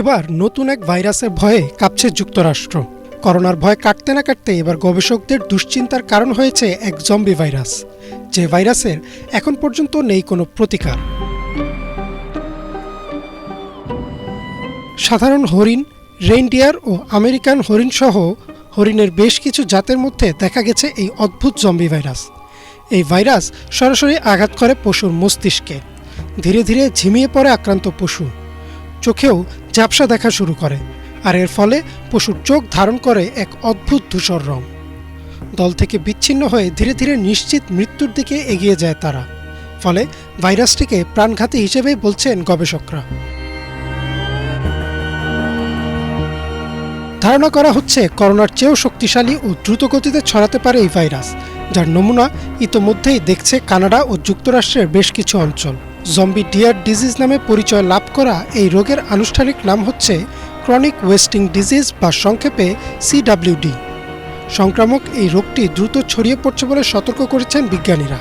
এবার নতুন এক ভাইরাসের ভয়ে কাঁপছে যুক্তরাষ্ট্র। করোনার ভয় কাটতে না কাটতে এবার গবেষকদের দুশ্চিন্তার কারণ হয়েছে এক জম্বি ভাইরাস, যে ভাইরাসের এখন পর্যন্ত নেই কোনো প্রতিকার। সাধারণ হরিণ, রেইনডিয়ার ও আমেরিকান হরিণ সহ হরিণের বেশ কিছু জাতের মধ্যে দেখা গেছে এই অদ্ভুত জম্বি ভাইরাস। এই ভাইরাস সরাসরি আঘাত করে পশুর মস্তিষ্কে। ধীরে ধীরে ঝিমিয়ে পড়ে আক্রান্ত পশু, চোখেও ঝাপসা দেখা শুরু করে, আর এর ফলে পশুর চোখ ধারণ করে এক অদ্ভুত ধূসর রং। দল থেকে বিচ্ছিন্ন হয়ে ধীরে ধীরে নিশ্চিত মৃত্যুর দিকে এগিয়ে যায় তারা। ফলে ভাইরাসটিকে প্রাণঘাতী হিসেবেই বলছেন গবেষকরা। ধারণা করা হচ্ছে করোনার চেয়েও শক্তিশালী ও দ্রুতগতিতে ছড়াতে পারে এই ভাইরাস, যার নমুনা ইতোমধ্যেই দেখছে কানাডা ও যুক্তরাষ্ট্রের বেশ কিছু অঞ্চল। জম্বি ডিয়ার ডিজিজ নামে পরিচয় লাভ করা এই রোগের আনুষ্ঠানিক নাম হচ্ছে ক্রনিক ওয়েস্টিং ডিজিজ বা সংক্ষেপে CWD। সংক্রামক এই রোগটি দ্রুত ছড়িয়ে পড়ছে বলে সতর্ক করেছেন বিজ্ঞানীরা।